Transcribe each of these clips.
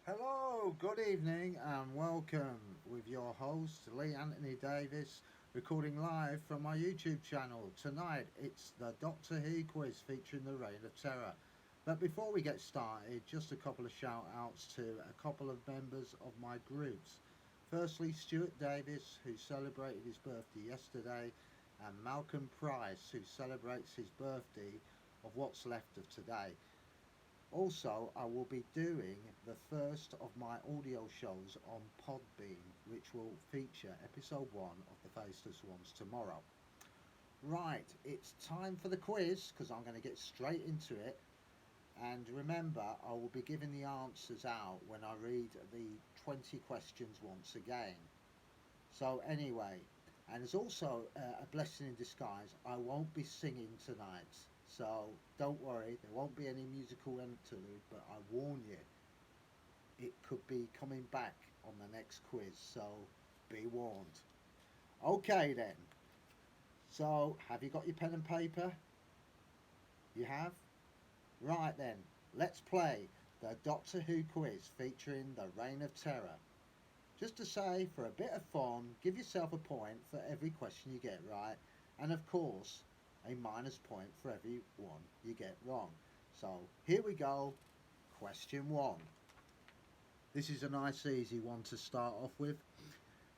Hello, good evening, and welcome with your host, Lee Anthony Davis, recording live from my YouTube channel. Tonight it's the Doctor Who quiz featuring the Reign of Terror. But before we get started, just a couple of shout outs to a couple of members of my groups. Firstly, Stuart Davis, who celebrated his birthday yesterday, and Malcolm Price, who celebrates his birthday of what's left of today. Also, I will be doing the first of my audio shows on Podbean, which will feature episode 1 of The Faceless Ones tomorrow. Right, it's time for the quiz because I'm going to get straight into it. And remember, I will be giving the answers out when I read the 20 questions once again. So, anyway, and it's also a blessing in disguise. I won't be singing tonight. So don't worry, there won't be any musical interlude, but I warn you, it could be coming back on the next quiz, so be warned. Okay then, so have you got your pen and paper? You have? Right then, let's play the Doctor Who quiz featuring the Reign of Terror. Just to say, for a bit of fun, give yourself a point for every question you get right, and of course, a minus point for every one you get wrong. So here we go. Question 1. This is a nice easy one to start off with.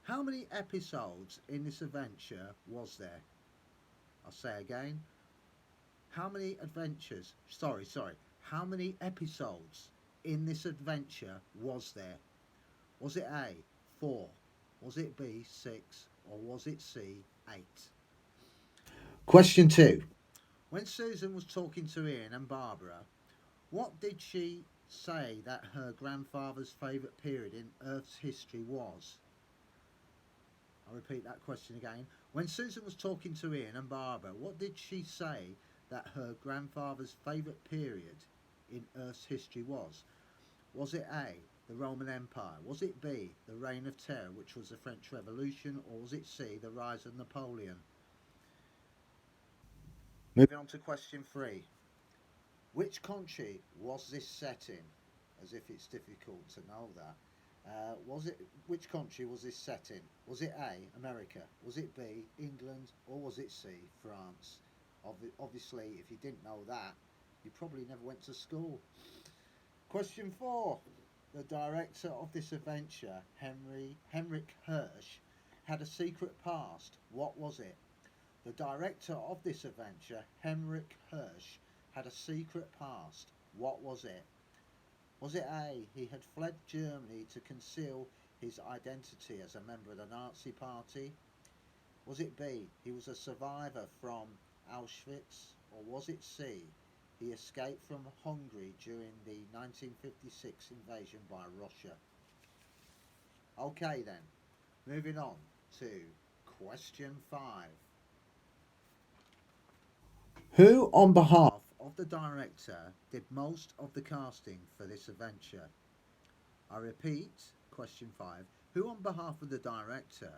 How many episodes in this adventure was there? I'll say again. How many adventures? Sorry. How many episodes in this adventure was there? Was it A, 4? Was it B, 6? Or was it C, 8? Question 2. When Susan was talking to Ian and Barbara, what did she say that her grandfather's favourite period in Earth's history was? I'll repeat that question again. When Susan was talking to Ian and Barbara, what did she say that her grandfather's favourite period in Earth's history was? Was it A, the Roman Empire? Was it B, the Reign of Terror, which was the French Revolution? Or was it C, the rise of Napoleon? Moving on to question 3. Which country was this set in? As if it's difficult to know that. Was it which country was this set in? Was it A, America? Was it B, England? Or was it C, France? Obviously, if you didn't know that, you probably never went to school. Question 4. The director of this adventure, Henrik Hirsch, had a secret past. What was it? The director of this adventure, Henrik Hirsch, had a secret past. What was it? Was it A, he had fled Germany to conceal his identity as a member of the Nazi Party? Was it B, he was a survivor from Auschwitz? Or was it C, he escaped from Hungary during the 1956 invasion by Russia? Okay then, moving on to question 5. Who, on behalf of the director, did most of the casting for this adventure? I repeat, question 5. Who, on behalf of the director,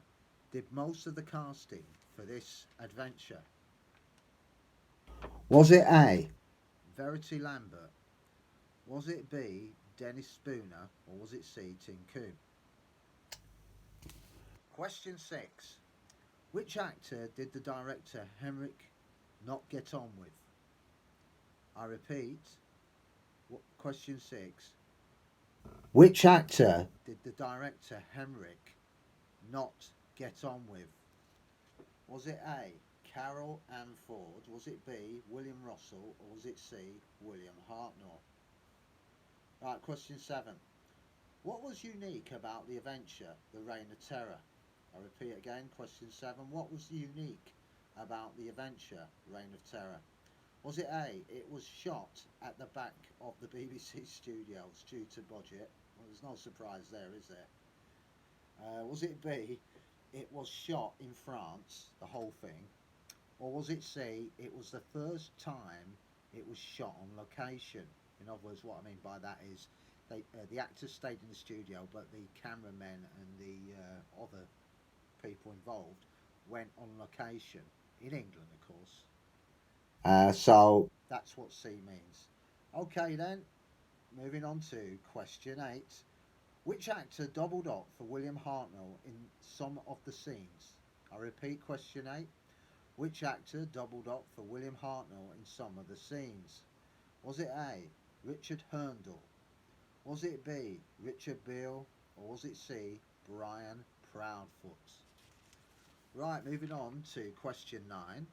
did most of the casting for this adventure? Was it A, Verity Lambert? Was it B, Dennis Spooner? Or was it C, Tim Coon? Question 6. Which actor did the director Henrik not get on with? I repeat, question 6. Which actor did the director Henrik not get on with? Was it A, Carol Ann Ford? Was it B, William Russell? Or was it C, William Hartnell? Right, question 7. What was unique about the adventure, The Reign of Terror? I repeat again, question 7. What was unique about the adventure, Reign of Terror? Was it A, it was shot at the back of the BBC studios due to budget? Well, there's no surprise there, is there? Was it B, it was shot in France, the whole thing? Or was it C, it was the first time it was shot on location? In other words, what I mean by that is the actors stayed in the studio, but the cameramen and the other people involved went on location in England, of course. So that's what C means. Okay then, moving on to question 8. Which actor doubled up for William Hartnell in some of the scenes? I repeat question 8. Which actor doubled up for William Hartnell in some of the scenes? Was it A. Richard Herndl? Was it B. Richard Beale? Or was it C. Brian Proudfoot? Right, moving on to question 9.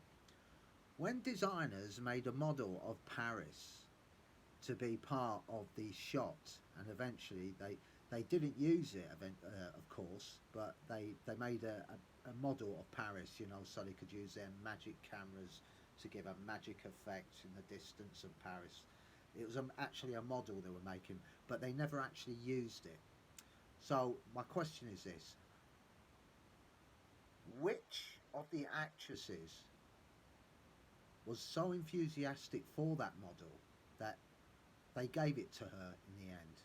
When designers made a model of Paris to be part of the shot, and eventually they didn't use it, of course, but they made a model of Paris, you know, so they could use their magic cameras to give a magic effect in the distance of Paris. It was actually a model they were making, but they never actually used it. So my question is this: which of the actresses was so enthusiastic for that model that they gave it to her in the end?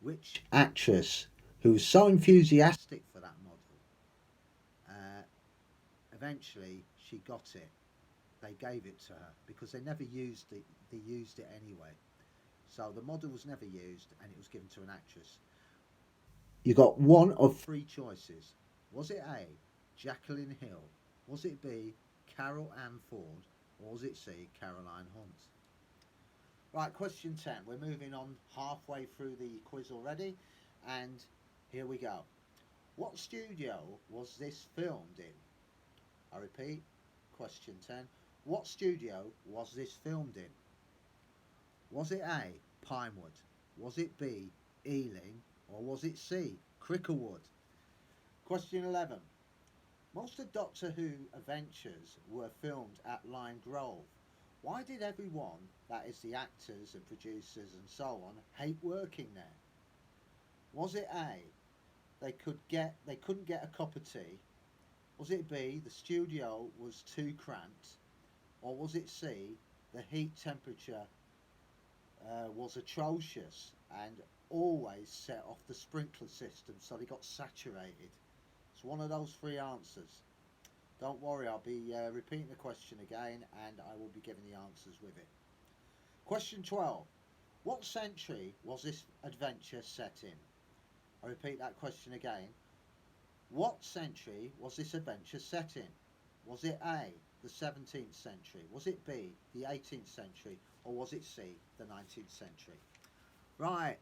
Which actress who was so enthusiastic for that model, uh, eventually she got it. They gave it to her because they never used it. They used it anyway. So the model was never used, and it was given to an actress. You got one of three choices. Was it A. Jacqueline Hill? Was it B. Carol Ann Ford? Or was it C. Caroline Hunt? Right, question 10. We're moving on halfway through the quiz already, and here we go. What studio was this filmed in? I repeat, question 10. What studio was this filmed in? Was it A. Pinewood? Was it B. Ealing? Or was it C. Cricklewood? Question 11. Most of Doctor Who adventures were filmed at Lime Grove. Why did everyone, that is the actors and producers and so on, hate working there? Was it A. They couldn't get a cup of tea? Was it B. The studio was too cramped? Or was it C. The heat temperature was atrocious and always set off the sprinkler system so they got saturated? It's one of those three answers. Don't worry, I'll be repeating the question again and I will be giving the answers with it. Question 12. What century was this adventure set in? I repeat that question again. What century was this adventure set in? Was it A, the 17th century? Was it B, the 18th century? Or was it C, the 19th century? Right,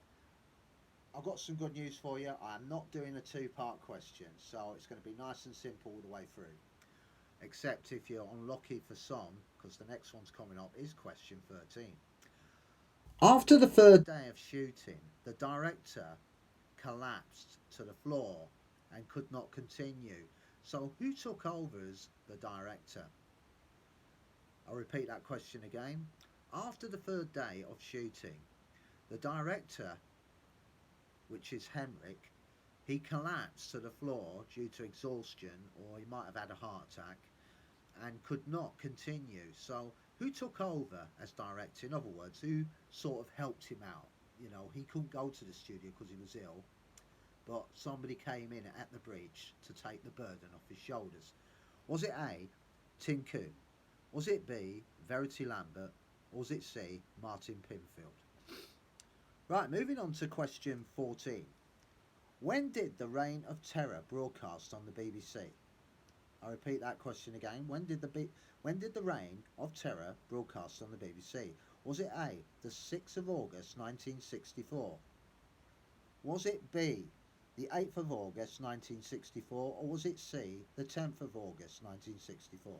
I've got some good news for you. I'm not doing a two-part question, so it's going to be nice and simple all the way through. Except if you're unlucky for some, because the next one's coming up is question 13. After the third day of shooting, the director collapsed to the floor and could not continue. So who took over as the director? I'll repeat that question again. After the third day of shooting, the director, which is Henrik, he collapsed to the floor due to exhaustion, or he might have had a heart attack, and could not continue. So who took over as director? In other words, who sort of helped him out? You know, he couldn't go to the studio because he was ill, but somebody came in at the breach to take the burden off his shoulders. Was it A, Tim Coon? Was it B, Verity Lambert? Or was it C, Martin Pinfield? Right, moving on to question 14. When did The Reign of Terror broadcast on the BBC? I repeat that question again. When did the Reign of Terror broadcast on the BBC? Was it A, the 6th of August 1964? Was it B, the 8th of August 1964? Or was it C, the 10th of August 1964?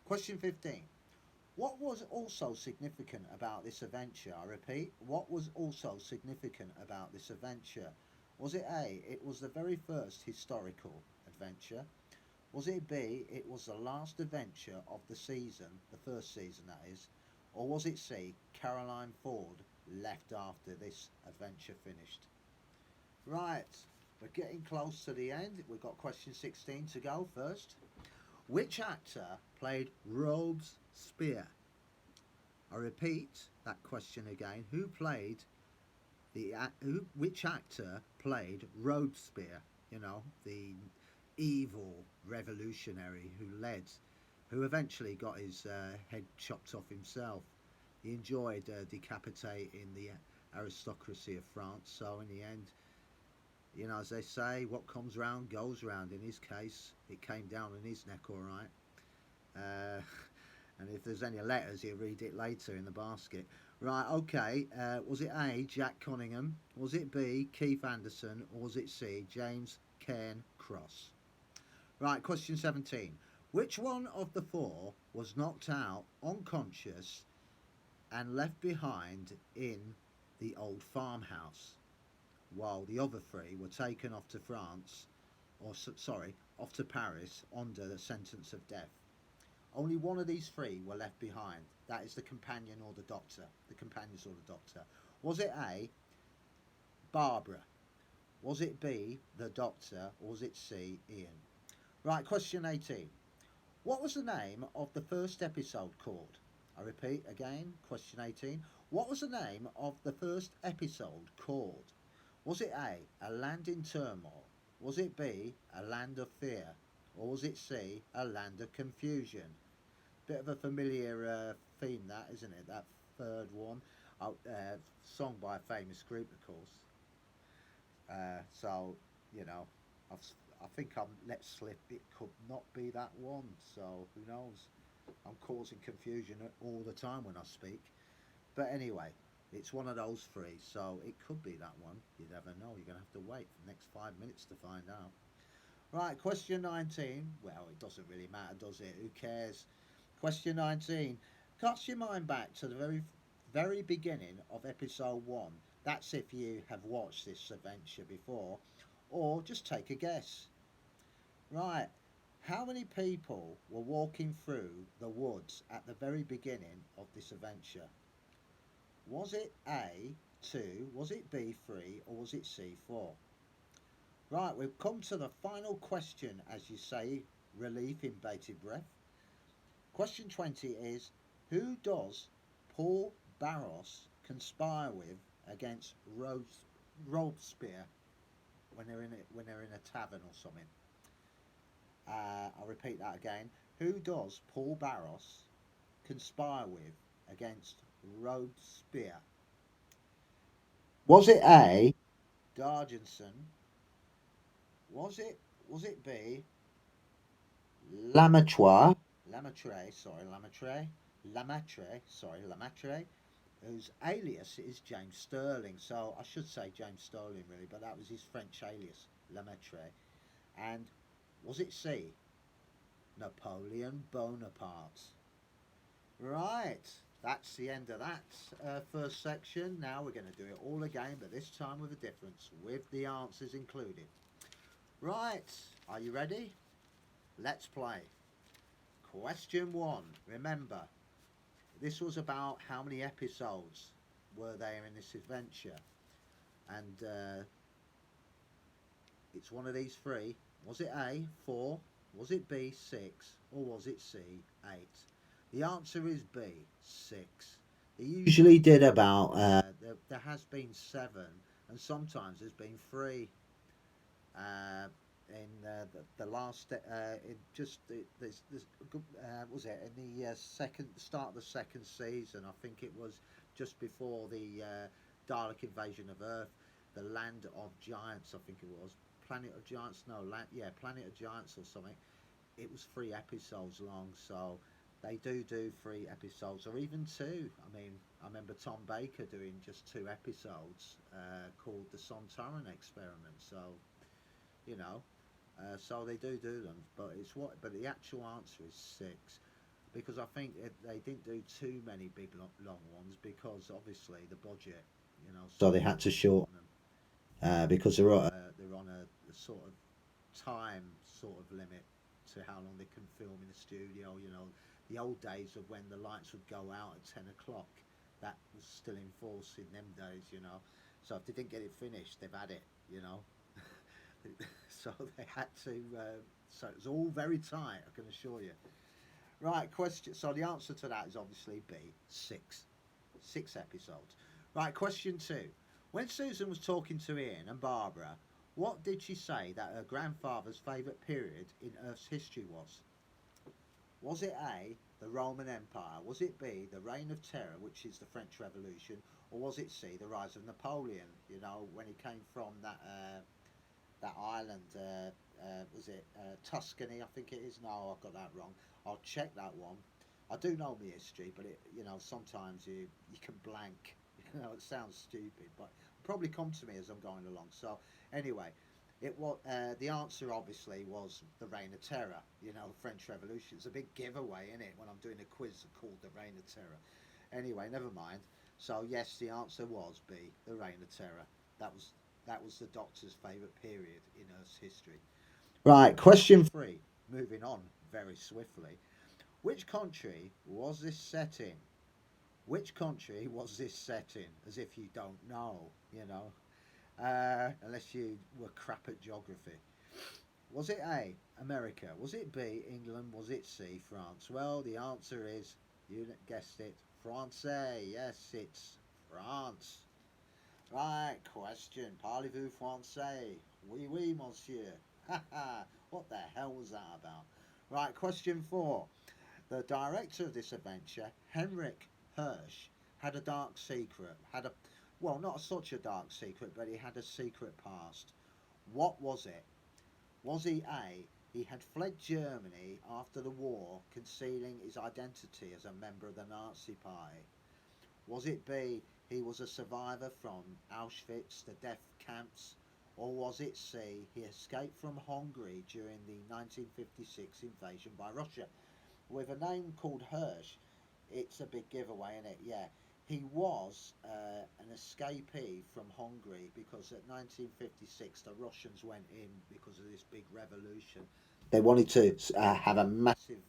Question 15. What was also significant about this adventure? I repeat, what was also significant about this adventure? Was it A, it was the very first historical adventure? Was it B, it was the last adventure of the season, the first season that is? Or was it C, Caroline Ford left after this adventure finished? Right, we're getting close to the end. We've got question 16 to go first. Which actor played Robespierre? I repeat that question again. Which actor played Robespierre? You know, the evil revolutionary who eventually got his head chopped off himself. He enjoyed decapitating the aristocracy of France, so in the end You know, as they say, what comes round goes round. In his case, it came down on his neck all right. Uh, and if there's any letters, he'll read it later in the basket. Right, okay. Was it A, Jack Cunningham? Was it B, Keith Anderson? Or was it C, James Cairn Cross? Right, question 17. Which one of the four was knocked out unconscious and left behind in the old farmhouse, while the other three were taken off to France, or sorry, off to Paris under the sentence of death? Only one of these three were left behind. That is the companion or the doctor. The companions or the doctor. Was it A, Barbara? Was it B, the doctor? Or was it C, Ian? Right, question 18. What was the name of the first episode called? I repeat again, question 18. What was the name of the first episode called? Was it A Land in Turmoil? Was it B, A Land of Fear? Or was it C, A Land of Confusion? Bit of a familiar theme, that, isn't it? That third one. Song by a famous group, of course. So, you know, I've, I think I'm let slip. It could not be that one. So, who knows? I'm causing confusion all the time when I speak. But anyway, it's one of those three. So, it could be that one. You never know. You're going to have to wait for the next 5 minutes to find out. Right, question 19. Well, it doesn't really matter, does it? Who cares? Question 19. Cast your mind back to the very beginning of episode 1. That's if you have watched this adventure before, or just take a guess. Right, how many people were walking through the woods at the very beginning of this adventure? Was it A, 2, was it B, 3, or was it C, 4? Right, we've come to the final question, as you say, relief in bated breath. Question 20 is, who does Paul Barros conspire with against Robespierre when they're in a tavern or something? I'll repeat that again. Who does Paul Barros conspire with against Robespierre? Was it A, D'Argenson? Was it B, Lamatoir? Lamatre, whose alias is James Sterling. So I should say James Sterling really, but that was his French alias, Lamatre. And was it C, Napoleon Bonaparte? Right, that's the end of that first section. Now we're going to do it all again, but this time with a difference, with the answers included. Right, are you ready? Let's play. Question 1. Remember, this was about how many episodes were there in this adventure. And it's one of these three. Was it A, 4? Was it B, 6? Or was it C, 8? The answer is B, 6. They usually did about, there has been 7, and sometimes there's been 3. In the last, in just this was it in the second start of the second season? I think it was just before the Dalek invasion of Earth, the Land of Giants. I think it was Planet of Giants. No, Planet of Giants or something. It was 3 episodes long, so they do 3 episodes or even 2. I mean, I remember Tom Baker doing just 2 episodes called the Sontaran Experiment. So, you know, so they do them, but But the actual answer is 6, because I think they didn't do too many big long ones because obviously the budget, you know. So they had to shorten them because they're on a sort of time sort of limit to how long they can film in the studio. You know, the old days of when the lights would go out at 10 o'clock, that was still in force in them days. You know, so if they didn't get it finished, they've had it. You know. So they had to. So it was all very tight, I can assure you. Right, question. So the answer to that is obviously B, 6. 6 episodes. Right, question 2. When Susan was talking to Ian and Barbara, what did she say that her grandfather's favourite period in Earth's history was? Was it A, the Roman Empire? Was it B, the Reign of Terror, which is the French Revolution? Or was it C, the rise of Napoleon? You know, when he came from that that island. Was it Tuscany? I think it is. No, I got that wrong. I'll check that one. I do know my history, but sometimes you can blank. It sounds stupid, but it'll probably come to me as I'm going along. So anyway, it was the answer obviously was the Reign of Terror. French Revolution. It's a big giveaway, isn't it? When I'm doing a quiz called the Reign of Terror. Anyway, never mind. So yes, the answer was B, the Reign of Terror. That was the Doctor's favourite period in Earth's history. Right, question 3. Moving on very swiftly. Which country was this set in? Which country was this set in? As if you don't know, unless you were crap at geography. Was it A, America? Was it B, England? Was it C, France? Well, the answer is, you guessed it, France. Yes, it's France. Right, question. Parlez-vous français? Oui, oui, monsieur. What the hell was that about? Right, question 4. The director of this adventure, Henrik Hirsch, had a dark secret. Well, not such a dark secret, but he had a secret past. What was it? Was he A, he had fled Germany after the war, concealing his identity as a member of the Nazi Party? Was it B, he was a survivor from Auschwitz, the death camps? Or was it C, he escaped from Hungary during the 1956 invasion by Russia? With a name called Hirsch, it's a big giveaway, isn't it? Yeah. He was an escapee from Hungary because at 1956 the Russians went in because of this big revolution. They wanted to have a massive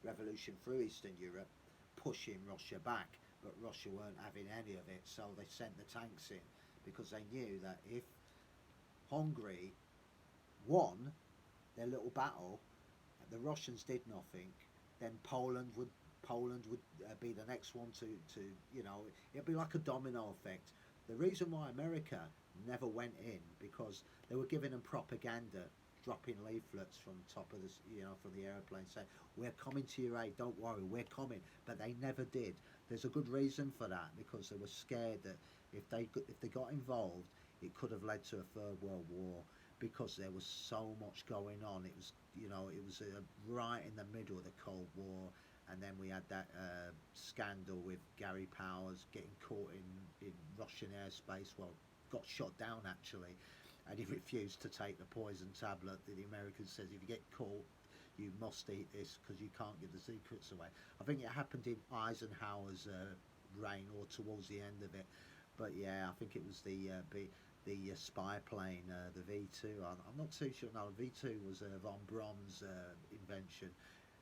revolution through Eastern Europe, pushing Russia back, but Russia weren't having any of it, so they sent the tanks in because they knew that if Hungary won their little battle, the Russians did nothing, then Poland would be the next one to it'd be like a domino effect. The reason why America never went in because they were giving them propaganda, dropping leaflets from top of from the airplane saying we're coming to your aid, don't worry, we're coming, but they never did. There's a good reason for that because they were scared that if they got involved, it could have led to a third world war because there was so much going on. It was right in the middle of the Cold War, and then we had that scandal with Gary Powers getting caught in Russian airspace. Well, got shot down actually, and he refused to take the poison tablet that the Americans says if you get caught, you must eat this because you can't give the secrets away. I think it happened in Eisenhower's reign or towards the end of it, but yeah, I think it was the spy plane, the V2. I'm not too sure. No, the V2 was von Braun's invention.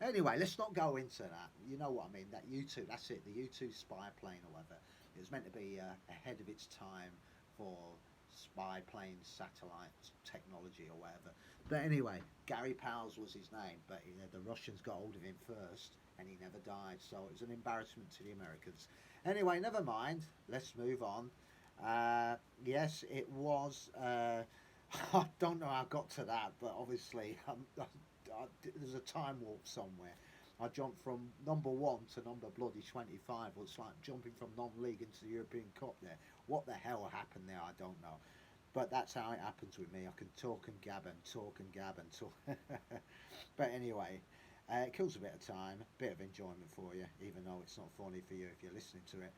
Anyway, let's not go into that. You know what I mean? That U2, that's it, the U2 spy plane or whatever. It was meant to be ahead of its time for spy plane satellite technology or whatever. But anyway, Gary Powers was his name, but the Russians got hold of him first and he never died. So it was an embarrassment to the Americans. Anyway, never mind. Let's move on. Yes, it was. I don't know how I got to that, but obviously there's a time warp somewhere. I jumped from number 1 to number bloody 25. Well, it's like jumping from non-league into the European Cup there. What the hell happened there? I don't know. But that's how it happens with me. I can talk and gab and talk and gab and talk. But anyway, it kills a bit of time, a bit of enjoyment for you, even though it's not funny for you if you're listening to it.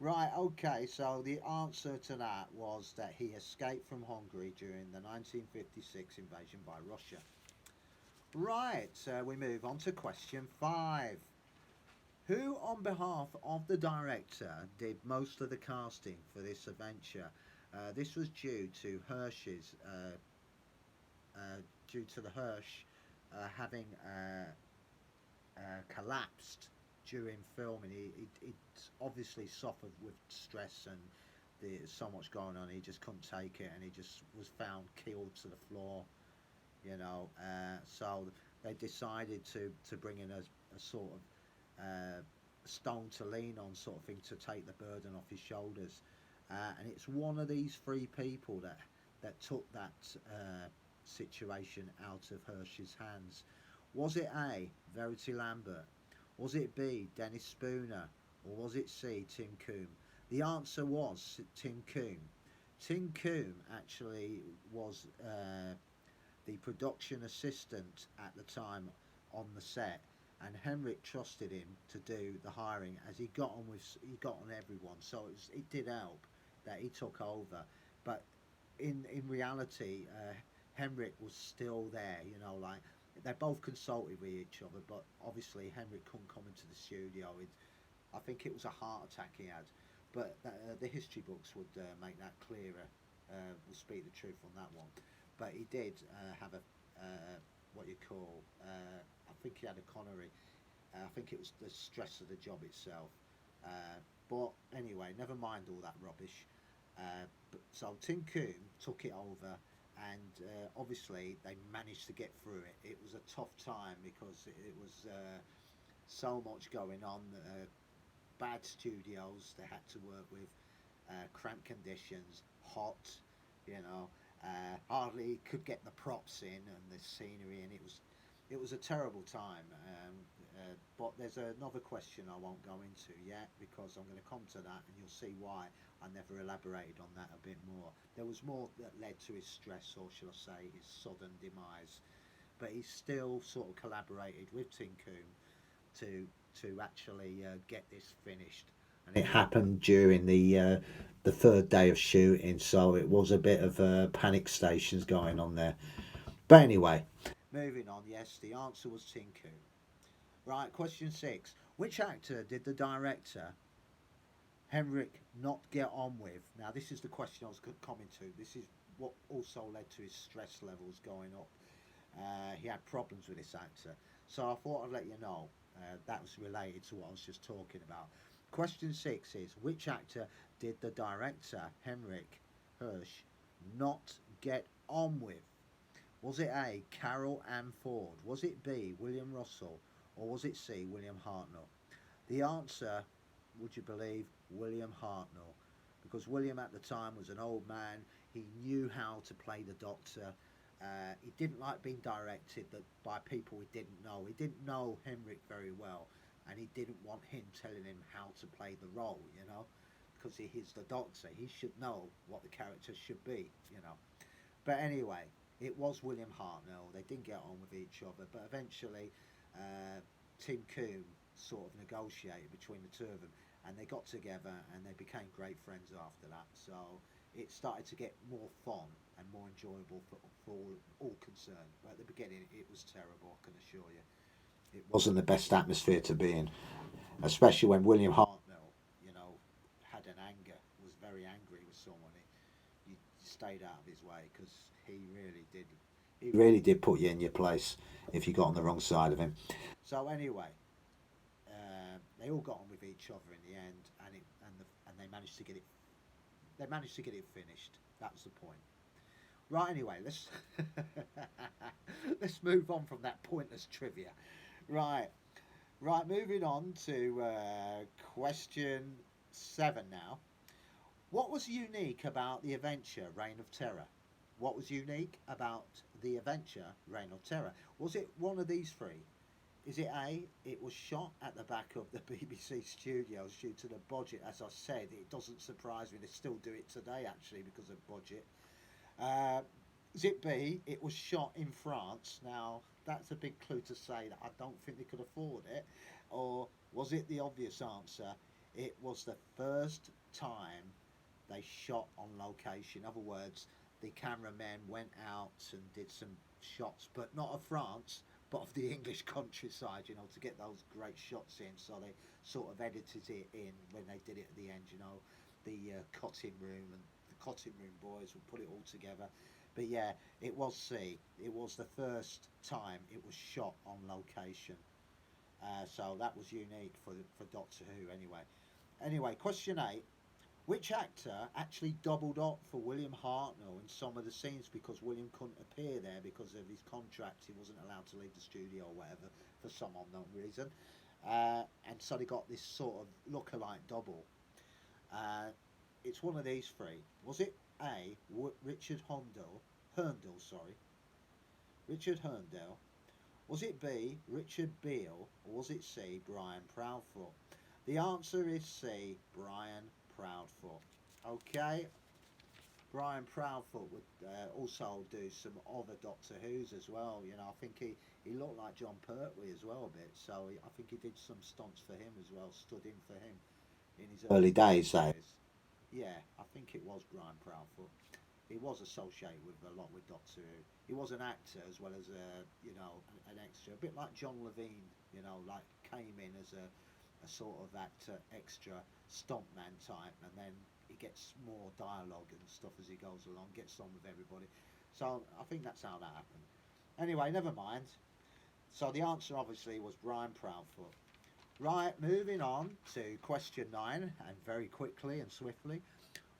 Right, okay, so the answer to that was that he escaped from Hungary during the 1956 invasion by Russia. Right, we move on to question 5. Who, on behalf of the director, did most of the casting for this adventure? This was due to the Hirsch having collapsed during filming. He obviously suffered with stress and there's so much going on. He just couldn't take it, and he just was found killed to the floor. So they decided to bring in a sort of stone to lean on sort of thing to take the burden off his shoulders. And it's one of these 3 people that took that situation out of Hirsch's hands. Was it A, Verity Lambert? Was it B, Dennis Spooner? Or was it C, Tim Coombe? The answer was Tim Coombe. Tim Coombe actually was the production assistant at the time on the set, and Henrik trusted him to do the hiring as he got on everyone. So it did help that he took over, but in reality, Henrik was still there. You know, like they both consulted with each other, but obviously Henrik couldn't come into the studio. I think it was a heart attack he had, but the history books would make that clearer. Will speak the truth on that one. But he did have a what you call. I think he had a coronary. I think it was the stress of the job itself. But anyway, never mind all that rubbish. So Tim Coombe took it over, and obviously they managed to get through it. It was a tough time because it was so much going on. Bad studios they had to work with, cramped conditions, hot, you know, hardly could get the props in and the scenery, and it was a terrible time. But there's another question I won't go into yet because I'm going to come to that, and you'll see why I never elaborated on that a bit more. There was more that led to his stress, or shall I say, his sudden demise. But he still sort of collaborated with Tim Coombe to actually get this finished. And it happened during the third day of shooting, so it was a bit of panic stations going on there. But anyway, moving on. Yes, the answer was Tim Coombe. Right, question 6. Which actor did the director Henrik not get on with? Now, this is the question I was coming to. This is what also led to his stress levels going up. He had problems with this actor. So I thought I'd let you know that was related to what I was just talking about. Question 6 is, which actor did the director, Henrik Hirsch, not get on with? Was it A, Carol Ann Ford? Was it B, William Russell? Or was it C, William Hartnell? The answer, would you believe, William Hartnell. Because William at the time was an old man. He knew how to play the Doctor. He didn't like being directed by people he didn't know. He didn't know Henrik very well, and he didn't want him telling him how to play the role, you know, because he's the Doctor. He should know what the character should be, you know. But anyway, it was William Hartnell. They didn't get on with each other, but eventually Tim Coombe sort of negotiated between the two of them, and they got together and they became great friends after that. So it started to get more fun and more enjoyable for all concerned. But at the beginning, it was terrible, I can assure you. It wasn't the best atmosphere to be in, especially when William Hartnell, you know, had an anger, was very angry with someone. You stayed out of his way because he really did. He really did put you in your place if you got on the wrong side of him. So anyway, they all got on with each other in the end, and they managed to get it. They managed to get it finished. That was the point. Right. Anyway, let's let's move on from that pointless trivia. Right. Right. Moving on to question 7 now. What was unique about the adventure Reign of Terror? What was unique about the adventure Reign of Terror? Was it one of these three? Is it A, it was shot at the back of the BBC studios due to the budget? As I said, it doesn't surprise me. They still do it today, actually, because of budget. Is it B, it was shot in France? Now, that's a big clue to say that I don't think they could afford it. Or was it the obvious answer? It was the first time they shot on location. In other words, the cameramen went out and did some shots, but not of France, but of the English countryside, you know, to get those great shots in. So they sort of edited it in when they did it at the end, you know, the cutting room, and the cutting room boys would put it all together. But yeah, it was C. It was the first time it was shot on location. So that was unique for Doctor Who anyway. Anyway, question 8. Which actor actually doubled up for William Hartnell in some of the scenes because William couldn't appear there because of his contract? He wasn't allowed to leave the studio or whatever for some unknown reason. And so they got this sort of look-alike double. It's one of these three. Was it A, Richard Herndl, sorry. Richard Herndl. Was it B, Richard Beale, or was it C, Brian Proudfoot? The answer is C, Brian Proudfoot. Okay, Brian Proudfoot would also do some other Doctor Who's as well. You know, I think he looked like John Pertwee as well a bit. So I think he did some stunts for him as well, stood in for him in his early days. Yeah, I think it was Brian Proudfoot. He was associated with a lot with Doctor Who. He was an actor as well as an extra, a bit like John Levine. You know, like came in as a sort of actor, extra stuntman type, and then he gets more dialogue and stuff as he goes along, gets on with everybody. So I think that's how that happened. Anyway, never mind. So the answer obviously was Brian Proudfoot. Right, moving on to question 9, and very quickly and swiftly.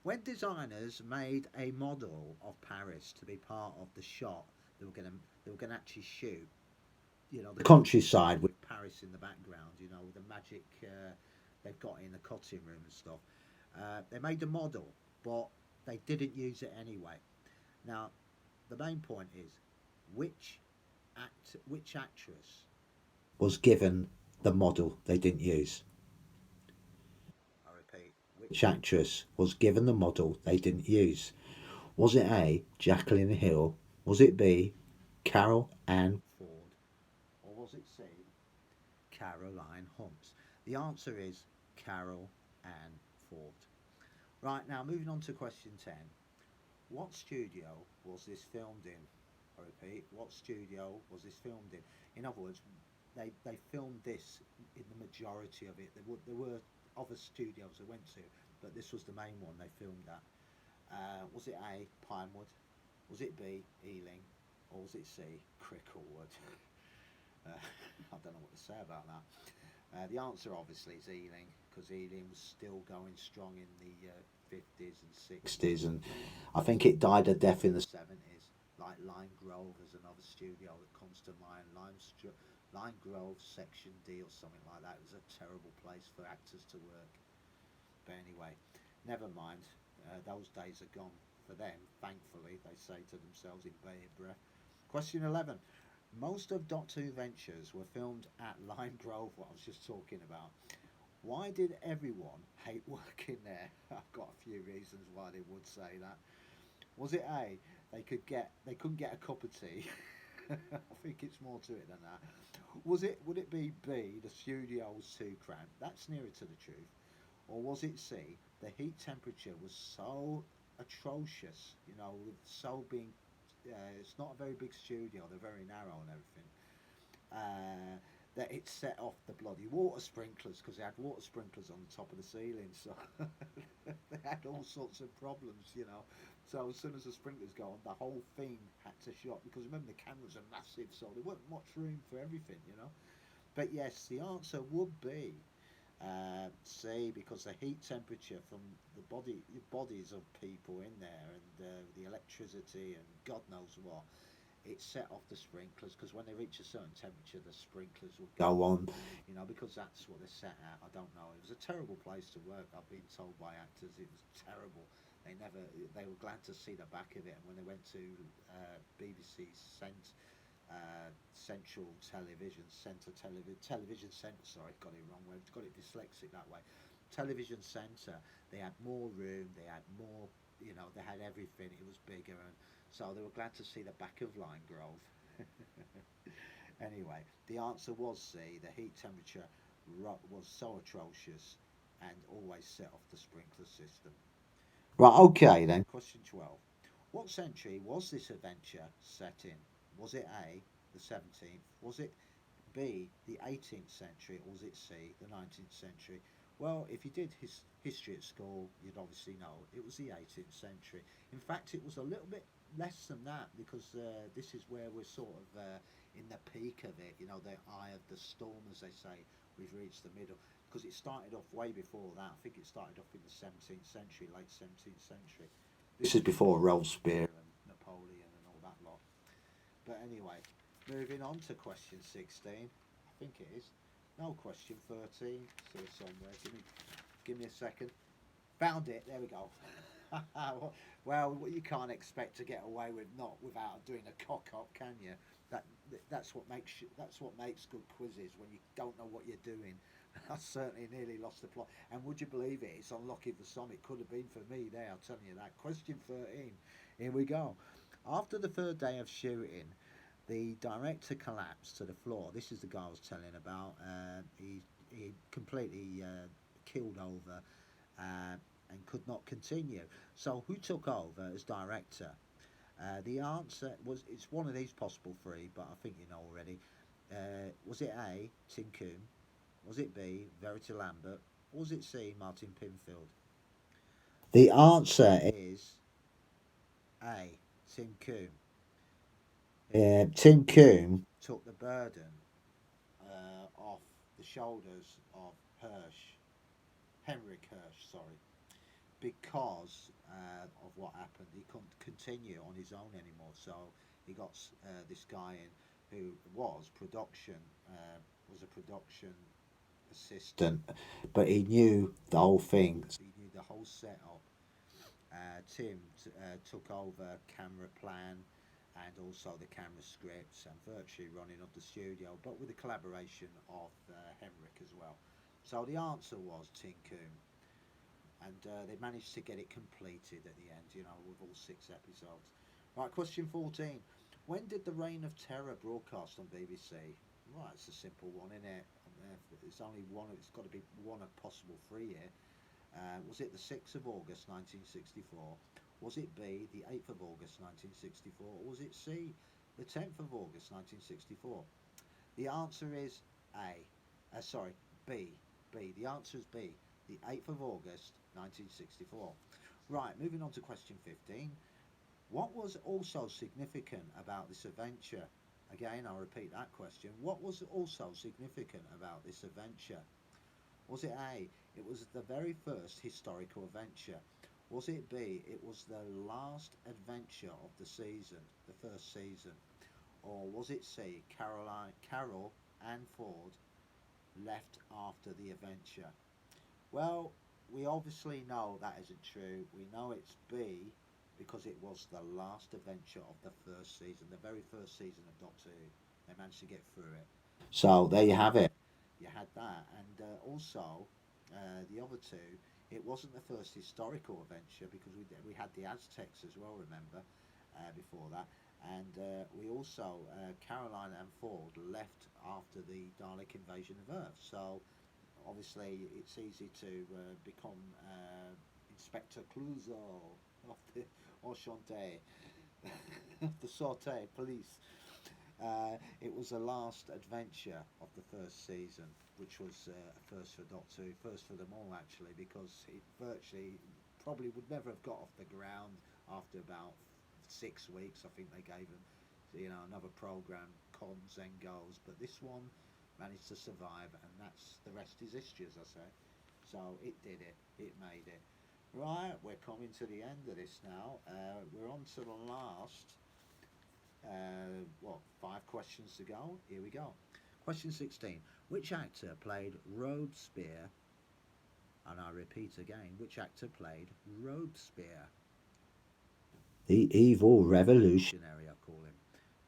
When designers made a model of Paris to be part of the shot they were gonna actually shoot, you know, the countryside with Paris in the background, you know, the magic they've got in the cutting room and stuff. They made the model, but they didn't use it anyway. Now, the main point is which which actress was given the model they didn't use? I repeat, which actress was given the model they didn't use? Was it A, Jacqueline Hill? Was it B, Carol Ann Ford? Or was it C, Caroline Hunt? The answer is Carol Ann Ford. Right, now moving on to question 10. What studio was this filmed in? I repeat, what studio was this filmed in? In other words, they filmed this in the majority of it. There were other studios they went to, but this was the main one they filmed at. Was it A, Pinewood? Was it B, Ealing? Or was it C, Cricklewood? I don't know what to say about that. The answer obviously is Ealing, because Ealing was still going strong in the 50s and 60s, and I think it died a death in the 70s. Like Lime Grove is another studio that comes to mind. Lime Grove Section D or something like that. It was a terrible place for actors to work. But anyway, never mind. Those days are gone for them, thankfully, they say to themselves in bated breath. Question 11. Most of Doctor Who Ventures were filmed at Lime Grove, what I was just talking about. Why did everyone hate working there? I've got a few reasons why they would say that. Was it A, they couldn't get a cup of tea? I think it's more to it than that. Would it be B, the studio was too cramped? That's nearer to the truth. Or was it C, the heat temperature was so atrocious, you know, with so being it's not a very big studio, they're very narrow and everything, that it set off the bloody water sprinklers, because they had water sprinklers on the top of the ceiling, so they had all sorts of problems, you know. So as soon as the sprinklers go on, the whole thing had to shut, because remember the cameras are massive, so there wasn't much room for everything, you know. But yes, the answer would be C, because the heat temperature from the bodies of people in there, and the electricity and God knows what, it set off the sprinklers, because when they reach a certain temperature the sprinklers will go on, you know, because that's what they're set at. I don't know, it was a terrible place to work. I've been told by actors it was terrible. They were glad to see the back of it, and when they went to BBC Central Television Centre, Television Centre, sorry, got it wrong, got it dyslexic that way, Television Centre, they had more room, they had more, you know, they had everything, it was bigger, and so they were glad to see the back of Lime Grove. Anyway, the answer was C. The heat temperature was so atrocious and always set off the sprinkler system. Right, okay then. Question 12. What century was this adventure set in? Was it A, the 17th? Was it B, the 18th century? Or was it C, the 19th century? Well, if you did history at school, you'd obviously know it was the 18th century. In fact, it was a little bit less than that, because this is where we're sort of in the peak of it, you know, the eye of the storm, as they say. We've reached the middle, because it started off way before that. I think it started off in the 17th century, late 17th century. This is before Robespierre and Napoleon and all that lot. But anyway, moving on to question 16. I think it is. No, question 13. See it somewhere. Give me a second. Found it. There we go. Well, you can't expect to get away with not without doing a cock up, can you? That's what makes good quizzes, when you don't know what you're doing. I certainly nearly lost the plot. And would you believe it? It's unlucky for some. It could have been for me there, I'm telling you that. Question 13. Here we go. After the third day of shooting, the director collapsed to the floor. This is the guy I was telling about. He completely killed over and could not continue. So who took over as director? The answer was it's one of these possible three, but I think you know already. Was it A. Tim Coombe? Was it B. Verity Lambert? Or was it C. Martin Pinfield? The answer is A. Tim Coombe. Tim Coombe took the burden off the shoulders of Hirsch, Henrik Hirsch, sorry, because of what happened. He couldn't continue on his own anymore, so he got this guy in who was a production assistant, but he knew the whole thing. So he knew the whole setup. Tim took over camera plan and also the camera scripts and virtually running of the studio, but with the collaboration of Henrik as well. So the answer was Tim Coombe, and they managed to get it completed at the end, you know, with all 6 episodes. Right, question 14. When did the Reign of Terror broadcast on BBC? Right, it's a simple one, isn't it? It's only one. It's got to be one of possible three here. Was it the 6th of August 1964? Was it B, the 8th of August 1964? Or was it C, the 10th of August 1964? The answer is A. Sorry, B. B. The answer is B, the 8th of August 1964. Right, moving on to question 15. What was also significant about this adventure? Again, I'll repeat that question. What was also significant about this adventure? Was it A? It was the very first historical adventure. Was it B? It was the last adventure of the season, the first season. Or was it C? Carol and Ford left after the adventure. Well, we obviously know that isn't true. We know it's B because it was the last adventure of the first season, the very first season of Doctor Who. They managed to get through it. So there you have it. You had that, and also the other two. It wasn't the first historical adventure because we had the Aztecs as well. Remember, before that, and we also Caroline and Ford left after the Dalek invasion of Earth. So obviously, it's easy to become Inspector Clouseau of the Enchanté, the Sauté police. It was the last adventure of the first season, which was a first for Doctor Who, first for them all actually, because it virtually probably would never have got off the ground after about 6 weeks. I think they gave them, you know, another program, comes and goes, but this one managed to survive, and that's the rest is history, as I say. So it did it. It made it. Right, we're coming to the end of this now. We're on to the last. 5 questions to go. Here we go. Question 16. Which actor played Robespierre? And I repeat again, which actor played Robespierre? The evil revolutionary, I call him.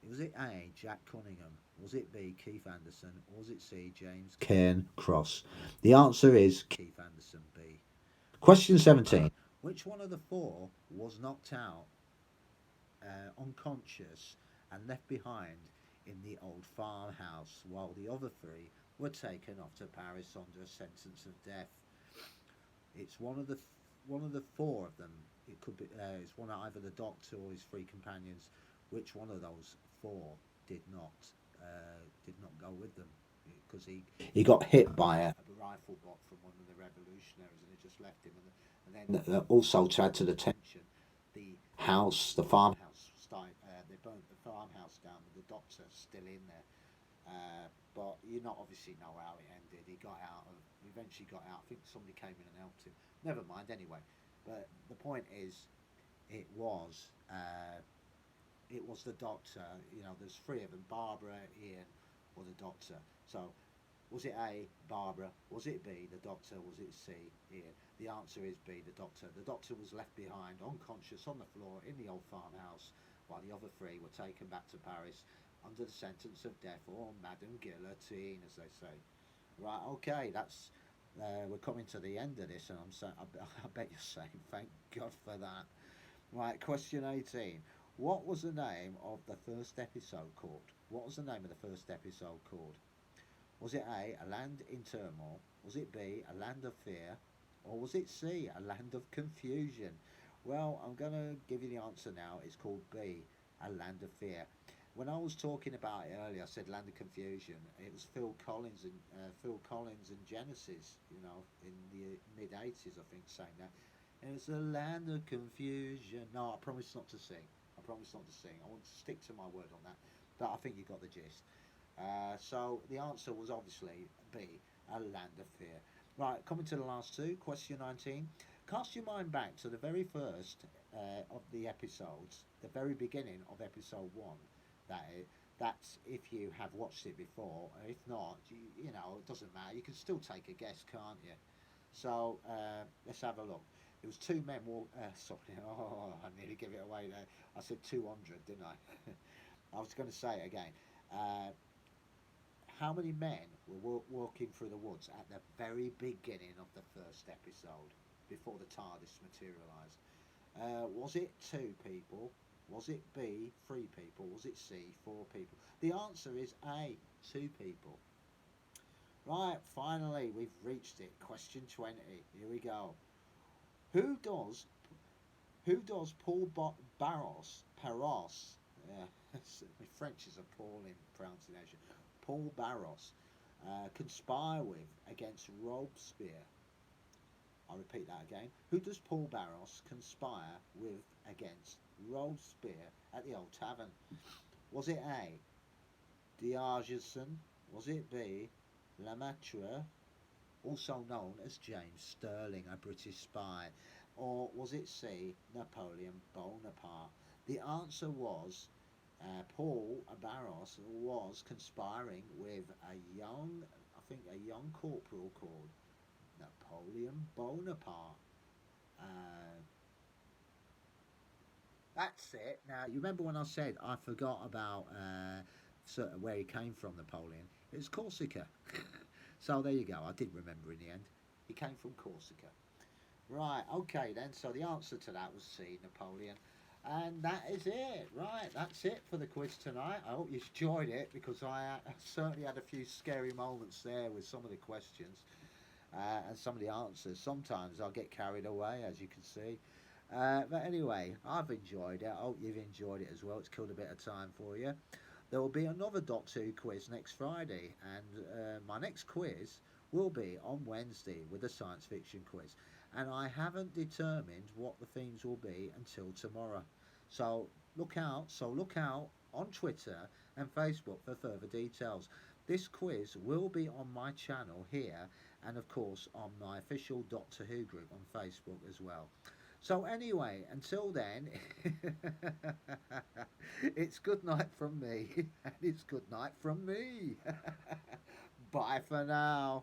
Was it A, Jack Cunningham? Was it B, Keith Anderson? Or was it C, James Cairn Cross? The answer is Keith Anderson, B. Question 17. Which one of the four was knocked out, unconscious, and left behind in the old farmhouse, while the other three were taken off to Paris under a sentence of death? It's one of the four of them. It could be it's one of either the Doctor or his three companions. Which one of those four did not go with them? Because he got hit by a rifle bot from one of the revolutionaries, and it just left him. And then also to add to the tension, the farmhouse, they burnt the farmhouse down with the Doctor still in there. But you not obviously know how it ended. He got out. Eventually got out. I think somebody came in and helped him. Never mind. Anyway, but the point is, it was the Doctor. You know, there's three of them: Barbara, Ian, or the Doctor. So, was it A, Barbara? Was it B, the Doctor? Was it C, Ian? The answer is B, the Doctor. The Doctor was left behind, unconscious, on the floor in the old farmhouse, while the other three were taken back to Paris under the sentence of death, or Madame Guillotine, as they say. Right, okay, that's we're coming to the end of this, and I'm saying, I bet you're saying, thank God for that. Right, question 18. What was the name of the first episode called? What was the name of the first episode called? Was it A, A Land in Turmoil? Was it B, A Land of Fear? Or was it C, A Land of Confusion? Well, I'm going to give you the answer now. It's called B, A Land of Fear. When I was talking about it earlier, I said Land of Confusion. It was Phil Collins and Genesis, in the mid '80s, I think, saying that. And it's a land of confusion. No, I promise not to sing. I promise not to sing. I want to stick to my word on that. But I think you got the gist. So the answer was obviously B, A Land of Fear. Right, coming to the last two. Question 19. Cast your mind back to the very first of the episodes, the very beginning of episode one. That is, that's if you have watched it before. If not, it doesn't matter. You can still take a guess, can't you? So let's have a look. It was two men walk. Sorry, oh, I nearly gave it away there. I said 200, didn't I? I was going to say it again. Uh, how many men were walking through the woods at the very beginning of the first episode before the TARDIS materialised? Was it two people? Was it B, three people? Was it C, four people? The answer is A, two people. Right, finally, we've reached it. Question 20. Here we go. Who does who does Paros, my French is appalling pronunciation, Paul Barros, conspire with against Robespierre? I'll repeat that again. Who does Paul Barros conspire with against Robespierre at the Old Tavern? Was it A, D'Argenson? Was it B, Lemaitre, also known as James Sterling, a British spy? Or was it C, Napoleon Bonaparte? The answer was Paul Barros was conspiring with I think, a young corporal called Napoleon Bonaparte. Uh, that's it. Now, you remember when I said I forgot about where he came from, Napoleon? It was Corsica. So there you go. I did remember in the end. He came from Corsica. Right, okay then. So the answer to that was C, Napoleon. And that is it. Right, that's it for the quiz tonight. I hope you enjoyed it because I certainly had a few scary moments there with some of the questions and some of the answers. Sometimes I'll get carried away, as you can see. But anyway, I've enjoyed it. I hope you've enjoyed it as well. It's killed a bit of time for you. There will be another Doctor Who quiz next Friday, and my next quiz will be on Wednesday with a science fiction quiz. And I haven't determined what the themes will be until tomorrow. So look out on Twitter and Facebook for further details. This quiz will be on my channel here and of course on my official Doctor Who group on Facebook as well. So anyway, until then, it's good night from me, and it's good night from me. Bye for now.